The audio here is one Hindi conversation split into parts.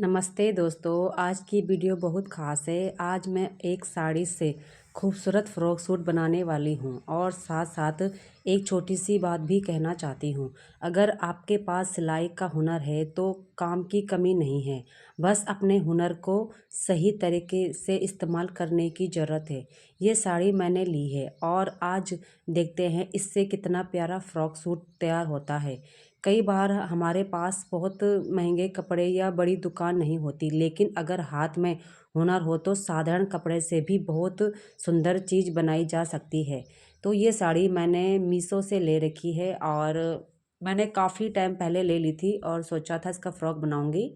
नमस्ते दोस्तों, आज की वीडियो बहुत ख़ास है। आज मैं एक साड़ी से खूबसूरत फ़्रॉक सूट बनाने वाली हूँ और साथ साथ एक छोटी सी बात भी कहना चाहती हूँ। अगर आपके पास सिलाई का हुनर है तो काम की कमी नहीं है, बस अपने हुनर को सही तरीके से इस्तेमाल करने की ज़रूरत है। ये साड़ी मैंने ली है और आज देखते हैं इससे कितना प्यारा फ़्रॉक सूट तैयार होता है। कई बार हमारे पास बहुत महंगे कपड़े या बड़ी दुकान नहीं होती, लेकिन अगर हाथ में हुनर हो तो साधारण कपड़े से भी बहुत सुंदर चीज़ बनाई जा सकती है। तो ये साड़ी मैंने मीशो से ले रखी है और मैंने काफ़ी टाइम पहले ले ली थी और सोचा था इसका फ़्रॉक बनाऊंगी।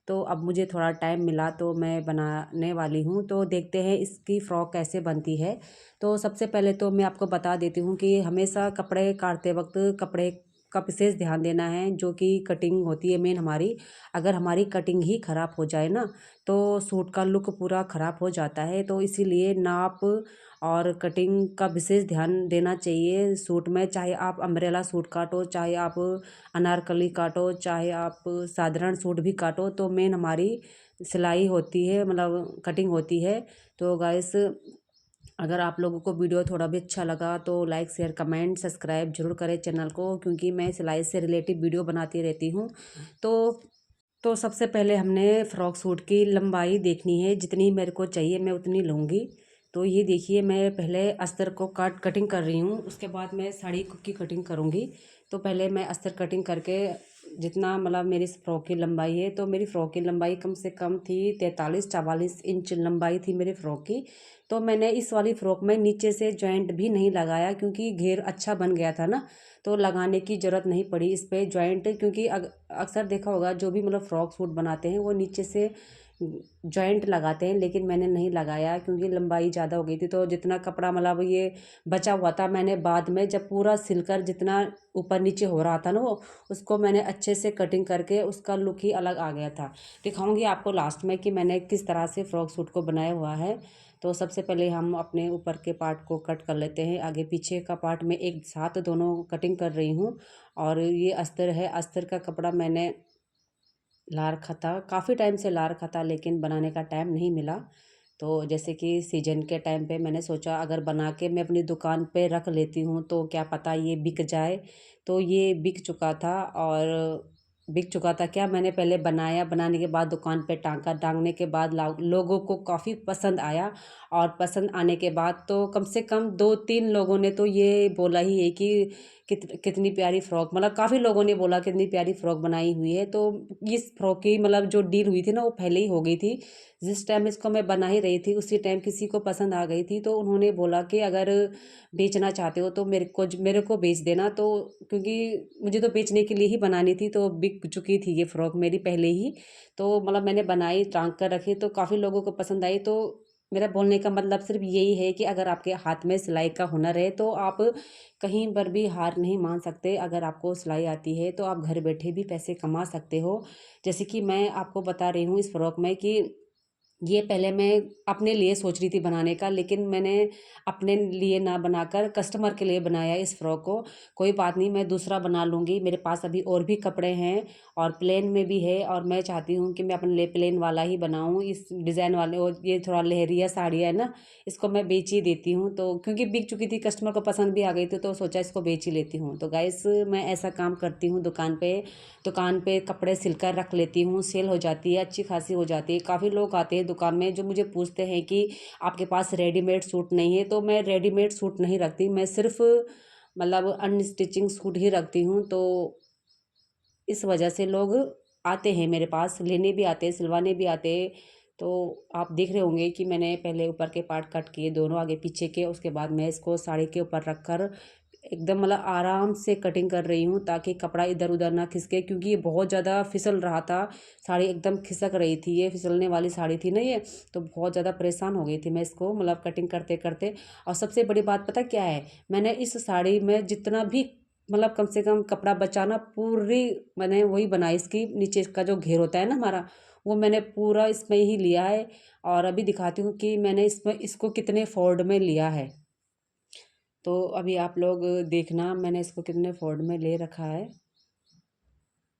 तो अब मुझे थोड़ा टाइम मिला तो मैं बनाने वाली हूँ। तो देखते हैं इसकी फ़्रॉक कैसे बनती है। तो सबसे पहले तो मैं आपको बता देती हूँ कि हमेशा कपड़े काटते वक्त कपड़े का विशेष ध्यान देना है। जो कि कटिंग होती है मेन हमारी, अगर हमारी कटिंग ही ख़राब हो जाए ना तो सूट का लुक पूरा ख़राब हो जाता है। तो इसीलिए नाप और कटिंग का विशेष ध्यान देना चाहिए सूट में। चाहे आप अम्ब्रेला सूट काटो, चाहे आप अनारकली काटो, चाहे आप साधारण सूट भी काटो, तो मेन हमारी सिलाई होती है, मतलब कटिंग होती है। तो गाइस, अगर आप लोगों को वीडियो थोड़ा भी अच्छा लगा तो लाइक शेयर कमेंट सब्सक्राइब जरूर करें चैनल को, क्योंकि मैं सिलाई से रिलेटिव वीडियो बनाती रहती हूँ। तो तो सबसे पहले हमने फ़्रॉक सूट की लंबाई देखनी है, जितनी मेरे को चाहिए मैं उतनी लूँगी। तो ये देखिए, मैं पहले अस्तर को कटिंग कर रही हूँ, उसके बाद मैं साड़ी की कटिंग करूँगी। तो पहले मैं अस्तर कटिंग करके जितना मतलब मेरी फ़्रॉक की लंबाई है, तो मेरी फ़्रॉक की लंबाई कम से कम थी 43-44 इंच लंबाई थी मेरी फ़्रॉक की। तो मैंने इस वाली फ़्रॉक में नीचे से जॉइंट भी नहीं लगाया, क्योंकि घेर अच्छा बन गया था ना, तो लगाने की ज़रूरत नहीं पड़ी इस पे जॉइंट। क्योंकि अक्सर देखा होगा जो भी मतलब फ़्रॉक सूट बनाते हैं वो नीचे से जॉइंट लगाते हैं, लेकिन मैंने नहीं लगाया क्योंकि लंबाई ज़्यादा हो गई थी। तो जितना कपड़ा मतलब ये बचा हुआ था, मैंने बाद में जब पूरा सिलकर जितना ऊपर नीचे हो रहा था ना वो, उसको मैंने अच्छे से कटिंग करके उसका लुक ही अलग आ गया था। दिखाऊंगी आपको लास्ट में कि मैंने किस तरह से फ़्रॉक सूट को बनाया हुआ है। तो सबसे पहले हम अपने ऊपर के पार्ट को कट कर लेते हैं। आगे पीछे का पार्ट में एक साथ दोनों कटिंग कर रही हूँ। और ये अस्तर है, अस्तर का कपड़ा मैंने ला रखा था, काफ़ी टाइम से ला रखा था, लेकिन बनाने का टाइम नहीं मिला। तो जैसे कि सीजन के टाइम पे मैंने सोचा अगर बना के मैं अपनी दुकान पे रख लेती हूँ तो क्या पता ये बिक जाए। तो ये बिक चुका था, और बिक चुका था क्या, मैंने पहले बनाया, बनाने के बाद दुकान पे टांगा, टांगने के बाद लोगों को काफ़ी पसंद आया। और पसंद आने के बाद तो कम से कम 2-3 लोगों ने तो ये बोला ही है कि कितनी प्यारी फ़्रॉक, मतलब काफ़ी लोगों ने बोला कितनी प्यारी फ़्रॉक बनाई हुई है। तो इस फ़्रॉक की मतलब जो डील हुई थी ना वो पहले ही हो गई थी। जिस टाइम इसको मैं बना ही रही थी उसी टाइम किसी को पसंद आ गई थी, तो उन्होंने बोला कि अगर बेचना चाहते हो तो मेरे को बेच देना। तो क्योंकि मुझे तो बेचने के लिए ही बनानी थी, तो बिक चुकी थी ये फ़्रॉक मेरी पहले ही। तो मतलब मैंने बनाई, टांग कर रखी, तो काफ़ी लोगों को पसंद आई। तो मेरा बोलने का मतलब सिर्फ यही है कि अगर आपके हाथ में सिलाई का हुनर है तो आप कहीं पर भी हार नहीं मान सकते। अगर आपको सिलाई आती है तो आप घर बैठे भी पैसे कमा सकते हो। जैसे कि मैं आपको बता रही हूँ इस फ़्रॉक में कि ये पहले मैं अपने लिए सोच रही थी बनाने का, लेकिन मैंने अपने लिए ना बनाकर कस्टमर के लिए बनाया इस फ़्रॉक को। कोई बात नहीं, मैं दूसरा बना लूँगी, मेरे पास अभी और भी कपड़े हैं और प्लेन में भी है, और मैं चाहती हूँ कि मैं अपने लिए प्लेन वाला ही बनाऊँ इस डिज़ाइन वाले। और ये थोड़ा लहरिया साड़ी है ना, इसको मैं बेच ही देती हूँ। तो क्योंकि बिक चुकी थी, कस्टमर को पसंद भी आ गई थी, तो सोचा इसको बेच ही लेती हूँ। तो गाइस, मैं ऐसा काम करती हूँ दुकान पे कपड़े सिलकर रख लेती हूँ, सेल हो जाती है, अच्छी खासी हो जाती है। काफ़ी लोग आते हैं दुकान में जो मुझे पूछते हैं कि आपके पास रेडीमेड सूट नहीं है। तो मैं रेडीमेड सूट नहीं रखती, मैं सिर्फ मतलब अनस्टिचिंग सूट ही रखती हूँ। तो इस वजह से लोग आते हैं मेरे पास, लेने भी आते हैं, सिलवाने भी आते हैं। तो आप देख रहे होंगे कि मैंने पहले ऊपर के पार्ट कट किए दोनों आगे पीछे के, उसके बाद मैं इसको साड़ी के ऊपर रख कर एकदम मतलब आराम से कटिंग कर रही हूँ, ताकि कपड़ा इधर उधर ना खिसके, क्योंकि ये बहुत ज़्यादा फिसल रहा था। साड़ी एकदम खिसक रही थी, ये फिसलने वाली साड़ी थी ना ये। तो बहुत ज़्यादा परेशान हो गई थी मैं इसको मतलब कटिंग करते करते। और सबसे बड़ी बात पता क्या है, मैंने इस साड़ी में जितना भी मतलब कम से कम कपड़ा बचाना पूरी, मैंने वही बनाई। इसकी नीचे का जो घेर होता है ना हमारा, वो मैंने पूरा इसमें ही लिया है। और अभी दिखाती हूँ कि मैंने इसमें इसको कितने फोल्ड में लिया है। तो अभी आप लोग देखना मैंने इसको कितने फोल्ड में ले रखा है।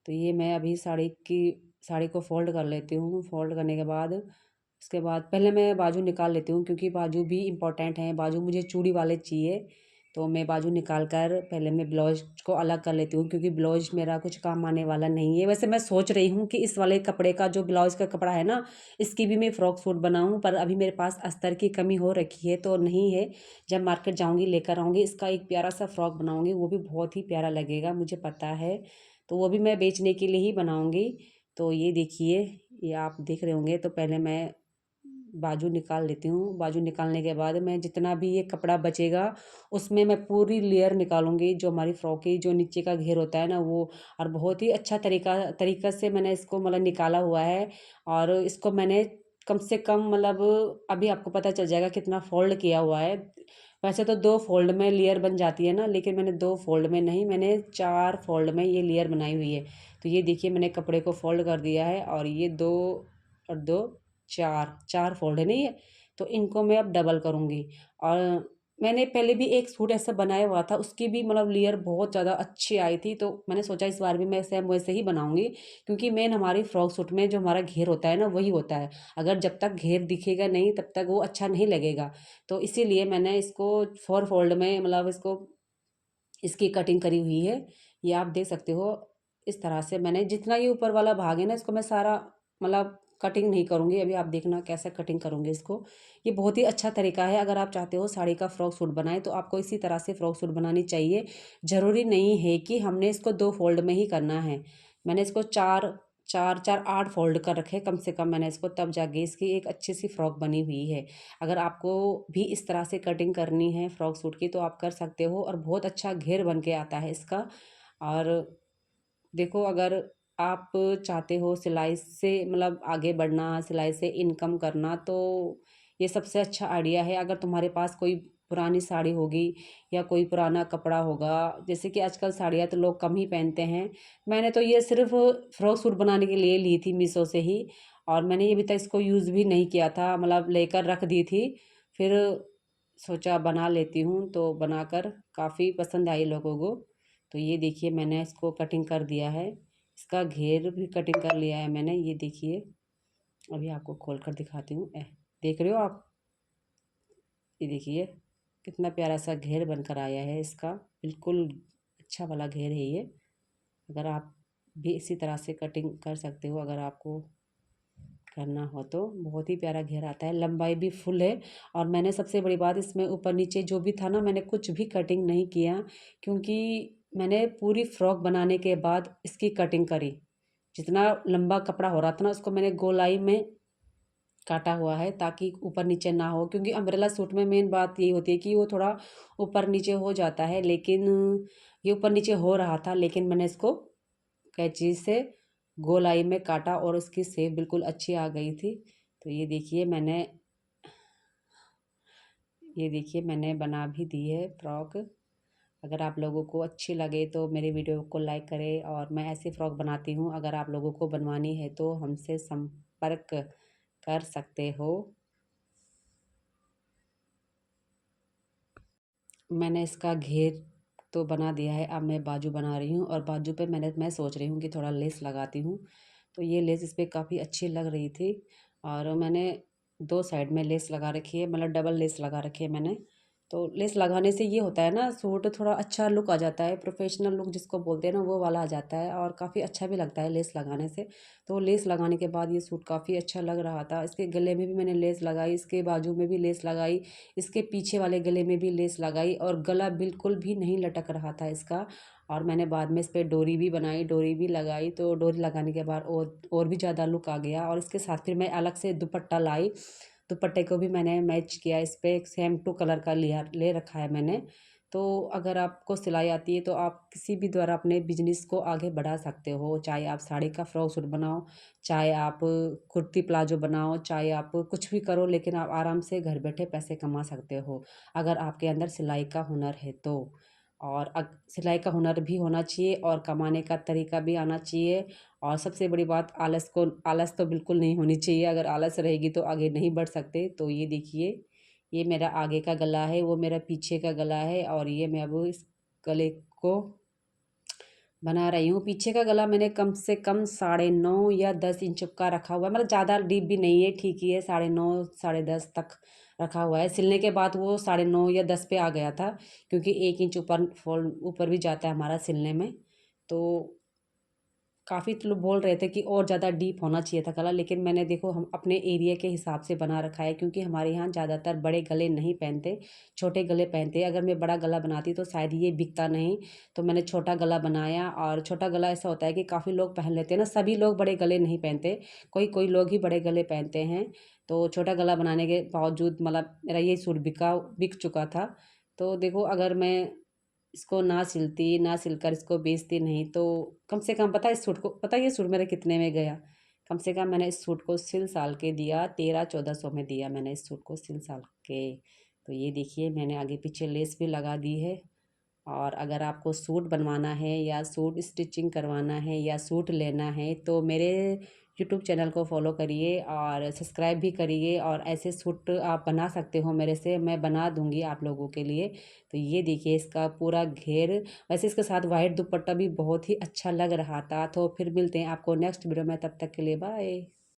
तो ये मैं अभी साड़ी की साड़ी को फ़ोल्ड कर लेती हूँ। फ़ोल्ड करने के बाद उसके बाद पहले मैं बाजू निकाल लेती हूँ, क्योंकि बाजू भी इम्पोर्टेंट हैं। बाजू मुझे चूड़ी वाले चाहिए, तो मैं बाजू निकाल कर पहले मैं ब्लाउज को अलग कर लेती हूँ, क्योंकि ब्लाउज मेरा कुछ काम आने वाला नहीं है। वैसे मैं सोच रही हूँ कि इस वाले कपड़े का जो ब्लाउज का कपड़ा है ना, इसकी भी मैं फ़्रॉक सूट बनाऊँ, पर अभी मेरे पास अस्तर की कमी हो रखी है तो नहीं है। जब मार्केट जाऊँगी लेकर आऊँगी, इसका एक प्यारा सा फ़्रॉक बनाऊँगी, वो भी बहुत ही प्यारा लगेगा, मुझे पता है। तो वो भी मैं बेचने के लिए ही बनाऊँगी। तो ये देखिए, ये आप देख रहे होंगे। तो पहले मैं बाजू निकाल लेती हूँ। बाजू निकालने के बाद मैं जितना भी ये कपड़ा बचेगा, उसमें मैं पूरी लेयर निकालूंगी, जो हमारी फ्रॉक की जो नीचे का घेर होता है ना वो। और बहुत ही अच्छा तरीका से मैंने इसको मतलब निकाला हुआ है। और इसको मैंने कम से कम मतलब अभी आपको पता चल जाएगा कितना फोल्ड किया हुआ है। वैसे तो 2 फोल्ड में लेयर बन जाती है ना, लेकिन मैंने 2 फोल्ड में नहीं, मैंने 4 फोल्ड में ये लेयर बनाई हुई है। तो ये देखिए, मैंने कपड़े को फोल्ड कर दिया है, और ये 2 और 2 4 4 फोल्ड नहीं है। तो इनको मैं अब डबल करूँगी। और मैंने पहले भी एक सूट ऐसा बनाया हुआ था, उसकी भी मतलब लेयर बहुत ज़्यादा अच्छी आई थी, तो मैंने सोचा इस बार भी मैं सेम वैसे ही बनाऊंगी। क्योंकि मेन हमारी फ्रॉक सूट में जो हमारा घेर होता है ना, वही होता है। अगर जब तक घेर दिखेगा नहीं तब तक वो अच्छा नहीं लगेगा। तो इसीलिए मैंने इसको 4 फोल्ड में मतलब इसको इसकी कटिंग करी हुई है। ये आप देख सकते हो। इस तरह से मैंने जितना ये ऊपर वाला भाग है ना, इसको मैं सारा मतलब कटिंग नहीं करूँगी। अभी आप देखना कैसे कटिंग करूँगी इसको। ये बहुत ही अच्छा तरीका है। अगर आप चाहते हो साड़ी का फ्रॉक सूट बनाए, तो आपको इसी तरह से फ्रॉक सूट बनानी चाहिए। ज़रूरी नहीं है कि हमने इसको 2 फोल्ड में ही करना है। मैंने इसको 4 4 4 8 फोल्ड कर रखे कम से कम मैंने इसको, तब जाके इसकी एक अच्छी सी फ्रॉक बनी हुई है। अगर आपको भी इस तरह से कटिंग करनी है फ्रॉक सूट की, तो आप कर सकते हो, और बहुत अच्छा घेर बन के आता है इसका। और देखो, अगर आप चाहते हो सिलाई से मतलब आगे बढ़ना, सिलाई से इनकम करना, तो ये सबसे अच्छा आइडिया है। अगर तुम्हारे पास कोई पुरानी साड़ी होगी या कोई पुराना कपड़ा होगा, जैसे कि आजकल साड़ियाँ तो लोग कम ही पहनते हैं। मैंने तो ये सिर्फ फ्रॉक सूट बनाने के लिए ली थी मीशो से ही, और मैंने ये अभी तक इसको यूज़ भी नहीं किया था, मतलब लेकर रख दी थी। फिर सोचा बना लेती हूँ, तो बनाकर काफ़ी पसंद आई लोगों को। तो ये देखिए, मैंने इसको कटिंग कर दिया है। इसका घेर भी कटिंग कर लिया है मैंने, ये देखिए। अभी आपको खोल कर दिखाती हूँ। देख रहे हो आप? ये देखिए कितना प्यारा सा घेर बनकर आया है इसका। बिल्कुल अच्छा वाला घेर है ये। अगर आप भी इसी तरह से कटिंग कर सकते हो, अगर आपको करना हो तो। बहुत ही प्यारा घेर आता है, लंबाई भी फुल है। और मैंने सबसे बड़ी बात, इसमें ऊपर नीचे जो भी था ना, मैंने कुछ भी कटिंग नहीं किया, क्योंकि मैंने पूरी फ्रॉक बनाने के बाद इसकी कटिंग करी। जितना लंबा कपड़ा हो रहा था ना, उसको मैंने गोलाई में काटा हुआ है, ताकि ऊपर नीचे ना हो। क्योंकि अम्ब्रेला सूट में मेन बात यही होती है कि वो थोड़ा ऊपर नीचे हो जाता है, लेकिन ये ऊपर नीचे हो रहा था, लेकिन मैंने इसको कैंची से गोलाई में काटा, और उसकी शेप बिल्कुल अच्छी आ गई थी। तो ये देखिए मैंने बना भी दी है फ्रॉक। अगर आप लोगों को अच्छी लगे तो मेरे वीडियो को लाइक करें, और मैं ऐसी फ़्रॉक बनाती हूँ। अगर आप लोगों को बनवानी है तो हमसे संपर्क कर सकते हो। मैंने इसका घेर तो बना दिया है, अब मैं बाजू बना रही हूँ। और बाजू पे मैं सोच रही हूँ कि थोड़ा लेस लगाती हूँ। तो ये लेस इस पर काफ़ी अच्छी लग रही थी, और मैंने 2 साइड में लेस लगा रखी है, मतलब डबल लेस लगा रखी है मैंने। तो लेस लगाने से ये होता है ना, सूट थोड़ा अच्छा लुक आ जाता है, प्रोफेशनल लुक जिसको बोलते हैं ना, वो वाला आ जाता है, और काफ़ी अच्छा भी लगता है लेस लगाने से। तो लेस लगाने के बाद ये सूट काफ़ी अच्छा लग रहा था। इसके गले में भी मैंने लेस लगाई, इसके बाजू में भी लेस लगाई, इसके पीछे वाले गले में भी लेस लगाई, और गला बिल्कुल भी नहीं लटक रहा था इसका। और मैंने बाद में इस पर डोरी भी बनाई, डोरी भी लगाई। तो डोरी लगाने के बाद और भी ज़्यादा लुक आ गया। और इसके साथ फिर मैं अलग से दुपट्टा लाई, दुपट्टे को भी मैंने मैच किया, इस पर एक सेम टू कलर का लिया ले रखा है मैंने। तो अगर आपको सिलाई आती है, तो आप किसी भी द्वारा अपने बिजनेस को आगे बढ़ा सकते हो। चाहे आप साड़ी का फ्रॉक सूट बनाओ, चाहे आप कुर्ती प्लाजो बनाओ, चाहे आप कुछ भी करो, लेकिन आप आराम से घर बैठे पैसे कमा सकते हो, अगर आपके अंदर सिलाई का हुनर है तो। और सिलाई का हुनर भी होना चाहिए, और कमाने का तरीका भी आना चाहिए। और सबसे बड़ी बात, आलस तो बिल्कुल नहीं होनी चाहिए। अगर आलस रहेगी तो आगे नहीं बढ़ सकते। तो ये देखिए, ये मेरा आगे का गला है, वो मेरा पीछे का गला है। और ये मैं अब इस गले को बना रही हूँ। पीछे का गला मैंने कम से कम 9.5 या 10 इंच का रखा हुआ है, मतलब ज़्यादा डीप भी नहीं है, ठीक ही है, 9.5 10.5 तक रखा हुआ है। सिलने के बाद वो 9.5 या 10 पे आ गया था, क्योंकि 1 इंच ऊपर फोल्ड ऊपर भी जाता है हमारा सिलने में। तो काफ़ी लोग बोल रहे थे कि और ज़्यादा डीप होना चाहिए था गला, लेकिन मैंने देखो हम अपने एरिया के हिसाब से बना रखा है, क्योंकि हमारे यहाँ ज़्यादातर बड़े गले नहीं पहनते, छोटे गले पहनते हैं। अगर मैं बड़ा गला बनाती तो शायद ये बिकता नहीं, तो मैंने छोटा गला बनाया। और छोटा गला ऐसा होता है कि काफ़ी लोग पहन लेते हैं ना, सभी लोग बड़े गले नहीं पहनते, कोई कोई लोग ही बड़े गले पहनते हैं। तो छोटा गला बनाने के बावजूद मतलब मेरा ये सूट बिक चुका था। तो देखो, अगर मैं इसको ना सिलकर इसको बेचती नहीं तो कम से कम, पता है ये सूट मेरे कितने में गया? कम से कम मैंने इस सूट को सिल साल के दिया 1300-1400 में दिया मैंने इस सूट को सिल साल के। तो ये देखिए, मैंने आगे पीछे लेस भी लगा दी है। और अगर आपको सूट बनवाना है या सूट स्टिचिंग करवाना है या सूट लेना है तो मेरे यूट्यूब चैनल को फॉलो करिए और सब्सक्राइब भी करिए, और ऐसे सूट आप बना सकते हो मेरे से, मैं बना दूंगी आप लोगों के लिए। तो ये देखिए इसका पूरा घेर, वैसे इसके साथ वाइट दुपट्टा भी बहुत ही अच्छा लग रहा था। तो फिर मिलते हैं आपको नेक्स्ट वीडियो में, तब तक के लिए बाय।